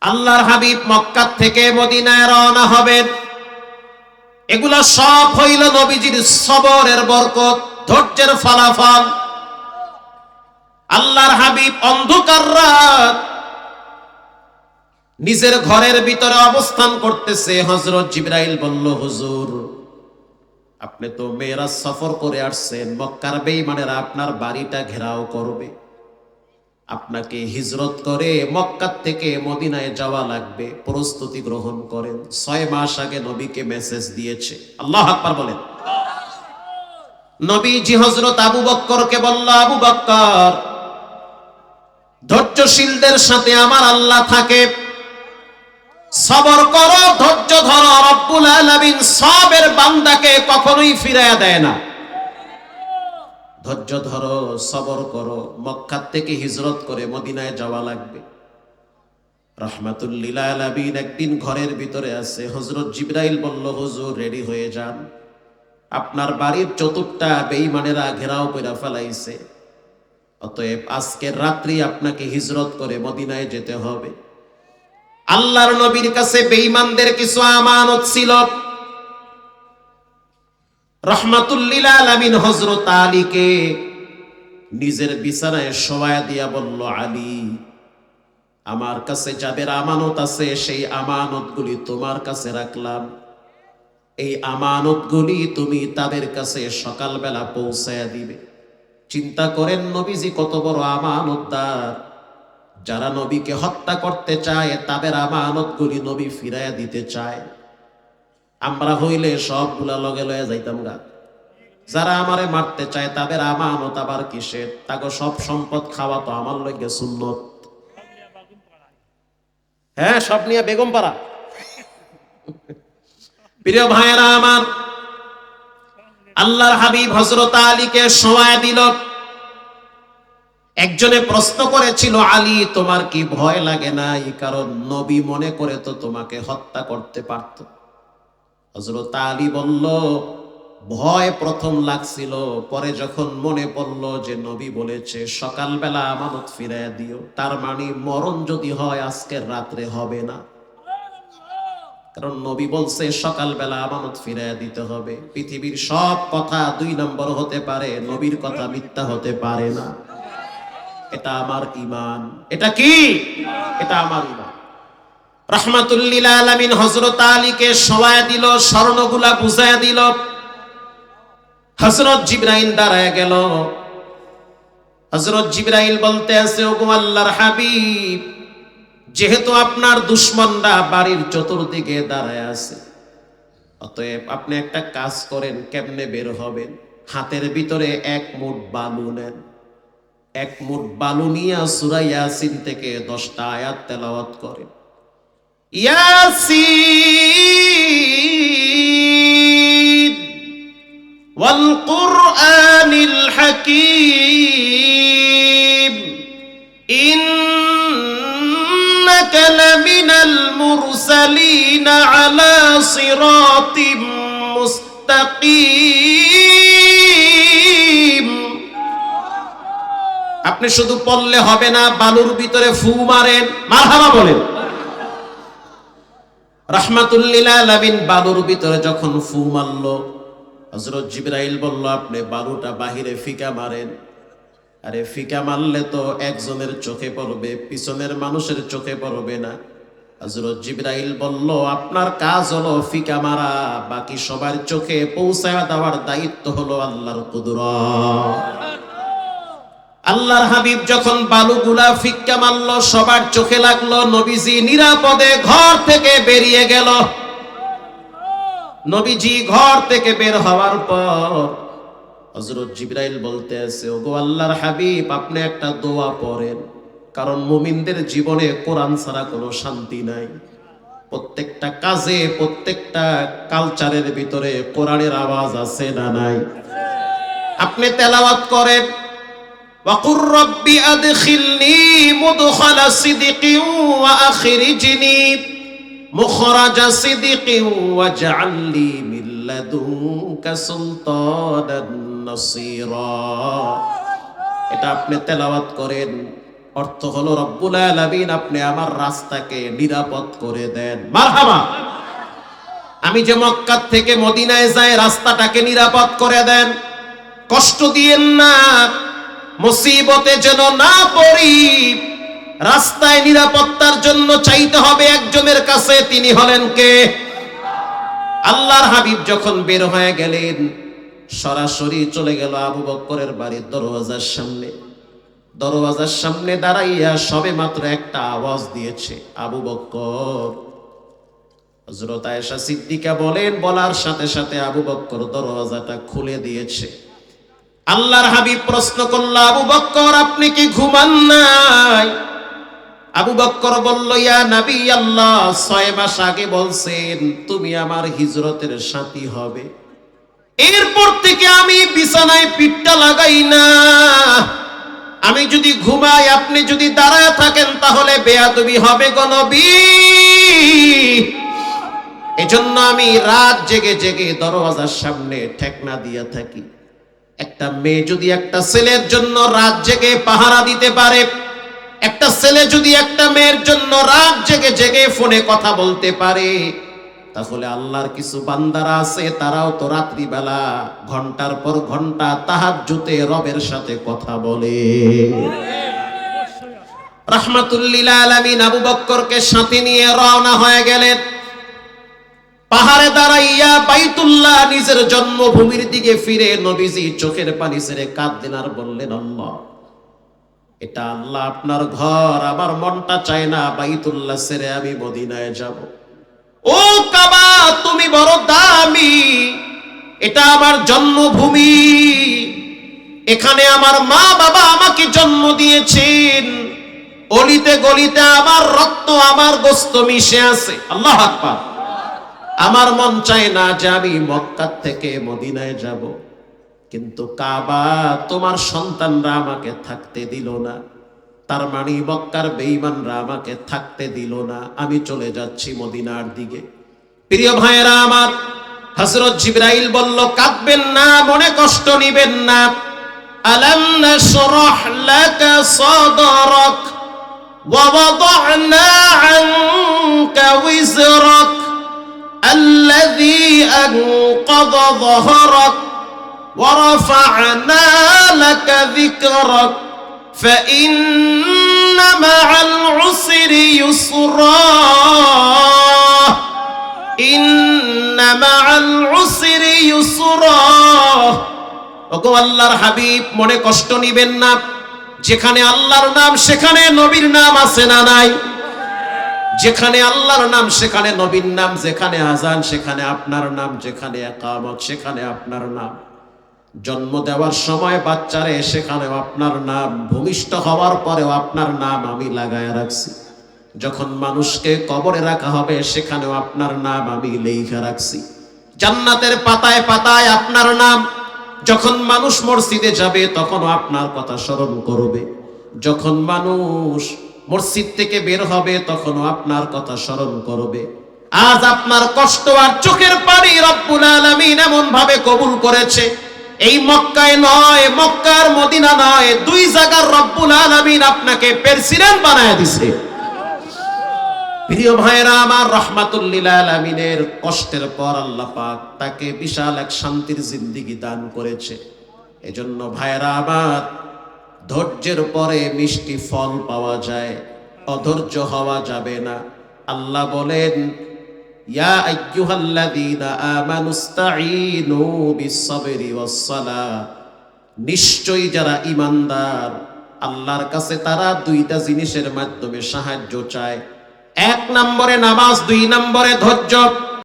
আল্লাহর হাবিব মক্কা থেকে মদিনায় রওনা হবেন। এগুলা সব হইল নবীজির সবরের বরকত, ধৈর্যের ফলাফল। আল্লাহর হাবিব অন্ধকার রাত নিজের ঘরের ভিতরে অবস্থান করতেছে। হযরত জিবরাইল বলল, হুজুর আপনি তো মেরাজ সফর করে আসছেন, মক্কার বেঈমানেরা আপনার বাড়িটা ঘেরাও করবে, আপনাকে হিজরত করে মক্কা থেকে মদিনায় যাওয়া লাগবে, প্রস্তুতি গ্রহণ করেন। 6 মাস আগে নবীকে মেসেজ দিয়েছে। আল্লাহু আকবার বলেন। নবীজি হযরত আবু বকরকে বলল, আবু বকর ধৈর্যশীলদের সাথে আমার আল্লাহ থাকে, সবর করো, ধৈর্য ধরো। রব্বুল আলামিন সবের বান্দাকে কখনোই ফিরায়া দেয় না। ধৈর্য ধরো, সবর করো, মক্কা থেকে হিজরত করে মদিনায় যাওয়া লাগবে। রাহমাতুল লিল আলামিন একদিন ঘরের ভিতরে আছে। হযরত জিবরাইল বলল, হুজুর রেডি হয়ে যান, আপনার বাড়ির চতুর্থা বেঈমানেরা ঘেরাও করে ফেলাইছে, অতএব আজকের রাত্রি আপনাকে হিজরত করে মদিনায় যেতে হবে। আল্লাহর নবীর কাছে বেঈমানদের কিছু আমানত ছিল। রাহমাতুল লিল আলামিন হযরত আলীকে নিজের বিছানায় শোয়া দিয়া বলল, আলী আমার কাছে যাদের আমানত আছে সেই আমানতগুলি তোমার কাছে রাখলাম, এই আমানতগুলি তুমি তাদের কাছে সকালবেলা পৌঁছায়া দিবে। চিন্তা করেন নবীজি কত বড় আমানতদার। যারা নবীকে হত্যা করতে চায় তাদের আমানতগুলি নবী ফিরাইয়া দিতে চায়। আমরা হইলে সবগুলা লগে লয়ে যাইতাম গা। যারা আমারে মারতে চায় তাদের আমানত আবার কিসের? তাকে সব সম্পদ খাওয়া তো আমার লগে সুন্নত। হ্যাঁ, সব নিয়ে বেগম পাড়া। প্রিয় ভাইয়েরা আমার, আল্লাহর হাবিব হযরত আলীকে শোয়া দিল। একজনে প্রশ্ন করেছিল, আলী তোমার কি ভয় লাগে নাই? কারণ নবী মনে করে তো তোমাকে হত্যা করতে পারত। হযরত আলী বলল, ভয় প্রথম লাগছিল, পরে যখন মনে পড়ল যে নবী বলেছে সকালবেলা আমানত ফিরাইয়া দিও, তার মানে মরণ যদি হয় আজকের রাত্রে হবে না। কারণ নবী বলছে সকালবেলা আমানত ফিরাইয়া দিতে হবে। পৃথিবীর সব কথা 2 নম্বর হতে পারে, নবীর কথা মিথ্যা হতে পারে না। এটা আমার ঈমান। এটা কি? এটা আমার ঈমান। রাহমাতুল লিল আলামিন হযরত আলীকে শোয়া দিল, স্বর্ণগুলা বুঝায়া দিল। হযরত জিবরাইল দাঁড়ায় গেল। হযরত জিবরাইল বলতে আছে, ওগো আল্লাহর হাবিব, যেহেতু আপনার দুশমনরা বাড়ির চতুর্দিকে দাঁড়ায় আছে, অতএব আপনি একটা কাজ করেন, কেমনে বের হবেন? হাতের ভিতরে 1 মুঠ বালু নেন। 1 মুঠ বালু নিয়ে সূরা ইয়াসিন থেকে 10টা আয়াত তেলাওয়াত করেন। ইয়াসিন ওয়াল কুরআনিল হাকীম ইন্নাকা লামিনাল মুরসালিন আলা সিরাতিম মুস্তাকিম। আপনি শুধু পড়লে হবে না, বালুর ভিতরে ফু মারেন। মারহাবা বলেন। রাহমাতুল লিল আলামিন বালুর ভিতরে যখন ফু মারল, হযরত জিবরাইল বলল, আপনি বালুটা বাহিরে ফিকা মারেন। আরে ফিকা মারলে তো একজনের চোখে পড়বে, পিছনের মানুষের চোখে পড়বে না। হযরত জিবরাইল বলল, আপনার কাজ হলো ফিকা মারা, বাকি সবার চোখে পৌঁছায়া দেওয়ার দায়িত্ব হলো আল্লাহর কুদরত। আল্লাহর হাবিব যখন বালুগুলা ফিক্কা মারল, সবার চোখে লাগলো। নবীজি নিরাপদে ঘর থেকে বেরিয়ে গেল। নবীজি ঘর থেকে বের হওয়ার পর হযরত জিবরাইল বলতে আছে, ওগো আল্লাহর হাবিব, আপনি একটা দোয়া পড়েন, কারণ মুমিনদের জীবনে কোরআন ছাড়া কোনো শান্তি নাই। প্রত্যেকটা কাজে, প্রত্যেকটা কালচারের ভিতরে কোরআনের আওয়াজ আছে না নাই? আপনি তেলাওয়াত করেন, وقل رب أدخلني مدخل صدق وأخرجني مخرج صدق واجعل لي من لدنك سلطانا نصيرا। এটা আপনি তেলাওয়াত করেন, অর্থ হলো রব্বুল আলামিন আপনি আমার রাস্তাকে নিরাপদ করে দেন। মারহাবা। আমি যে মক্কা থেকে মদিনায় যাই রাস্তাটাকে নিরাপদ করে দেন, কষ্ট দিয়েন না, মুসিবতে যেন না পড়ি। রাস্তায় নিরাপত্তার জন্য চাইতে হবে একজনের কাছে, তিনি হলেন কে? আল্লাহর হাবিব যখন বের হয়ে গেলেন সরাসরি চলে গেল আবু বকরের বাড়ির দরওয়াজার সামনে। দরওয়াজার সামনে দাঁড়াইয়া সবে মাত্র একটা আওয়াজ দিয়েছে, আবু বকর। হযরত আয়েশা সিদ্দিকা বলেন, বলার সাথে সাথে আবু বকর দরওয়াজাটা খুলে দিয়েছে। আল্লাহর হাবিব প্রশ্ন করল, আবু বকর আপনি কি ঘুমান নাই? আবু বকর বলল, ইয়া নবী আল্লাহ, 6 মাস আগে বলছেন তুমি আমার হিজরতের সাথী হবে, এরপর থেকে আমি বিছানায় পিঠটা লাগাই না। আমি যদি ঘুমাই, আপনি যদি দাঁড়ায় থাকেন তাহলে বেয়াদবি হবে গো নবী। এজন্য আমি রাত জেগে জেগে দরওয়াজার সামনে ঠেকনা দিয়ে থাকি। একটা মেয়ে যদি একটা ছেলের জন্য রাত জেগে পাহারা দিতে পারে, একটা ছেলে যদি একটা মেয়ের জন্য রাত জেগে জেগে ফোনে কথা বলতে পারে, তাহলে আল্লাহর কিছু বান্দারা আছে তারাও তো রাত্রিবেলা ঘন্টার পর ঘন্টা তাহাজ্জুদে রবের সাথে কথা বলে। রাহমাতুল লিল আলামিন আবু বকরকে সাথে নিয়ে রওনা হয়ে গেলেন। পাহাড়ে দাঁড়াইয়া বাইতুল্লাহ নিজের জন্মভূমির দিকে ফিরে নবীজি চোখের পানি ছেড়ে কাঁদলেন আর বললেন, আল্লাহ, এটা আল্লাহ আপনার ঘর, আমার মনটা চায় না বাইতুল্লাহ ছেড়ে আমি মদিনায় যাব। ও কাবা, তুমি বড় দামি, এটা আমার জন্মভূমি, এখানে আমার মা বাবা আমাকে জন্ম দিয়েছেন, অলিতে গলিতে আমার রক্ত আমার গোশত মিশে আছে। আল্লাহু আকবার। আমার মন চায় না যে আমি মক্কা থেকে মদিনায় যাব, কিন্তু কাবা তোমার সন্তানরা আমাকে থাকতে দিল না, তার মানে মক্কার বেঈমানরা আমাকে থাকতে দিল না, আমি চলে যাচ্ছি মদিনার দিকে। প্রিয় ভাইয়েরা আমার, হযরত জিবরাইল বলল, কাঁদবেন না, মনে কষ্ট নিবেন না। আলাম নাশরাহ লাকা সাদরাক ওয়া ওয়াদা'না আনকা ওয়িজরাক আল্লাযী আনকাযা যহরাক ওয়া রাফা'না লাকা যিকরাক فإن مع العسر يسرا إن مع العسر يسرا। ওগো আল্লাহর হাবিব, মনে কষ্ট নিবেন না, যেখানে আল্লাহর নাম সেখানে নবীর নাম আছে না নাই? যেখানে আল্লাহর নাম সেখানে নবীর নাম, যেখানে আযান সেখানে আপনার নাম, যেখানে ইকামত সেখানে আপনার নাম, জন্ম দেওয়ার সময় বাচ্চারে সেখানেও আপনার নাম, ভূমিষ্ঠ হওয়ার পরেও আপনার নাম আমি লাগায় রাখছি, যখন মানুষকে কবরে রাখা হবে সেখানেও আপনার নাম আমি লেখা রাখছি, জান্নাতের পাতায় পাতায় আপনার নাম। যখন মানুষ মসজিদে যাবে তখনও আপনার কথা স্মরণ করবে, যখন মানুষ মসজিদ থেকে বের হবে তখনও আপনার কথা স্মরণ করবে। আজ আপনার কষ্ট আর চোখের পানি রব্বুল আলামিন এমন ভাবে কবুল করেছে, এই মক্কায় নয়, মক্কার মদিনা নয়, দুই জায়গার রব্বুল আলামিন আপনাকে প্রেসিডেন্ট বানায় দিছে। প্রিয় ভাইরা আমার, রাহমাতুল লিল আলামিনের কষ্টের পর আল্লাহ পাক তাকে বিশাল এক শান্তির জিন্দেগি দান করেছে। এজন্য ভাইরা আমার, ধৈর্যের পরে মিষ্টি ফল পাওয়া যায়, অধৈর্য হওয়া যাবে না। আল্লাহ বলেন, ইয়া আইয়ুহাল্লাযীনা আমানুস্তাঈনু বিস-সাবরি ওয়াস-সালাহ, নিশ্চয়ই যারা ঈমানদার আল্লাহর কাছে তারা দুইটা জিনিসের মাধ্যমে সাহায্য চায়। 1 নম্বরে নামাজ, 2 নম্বরে ধৈর্য।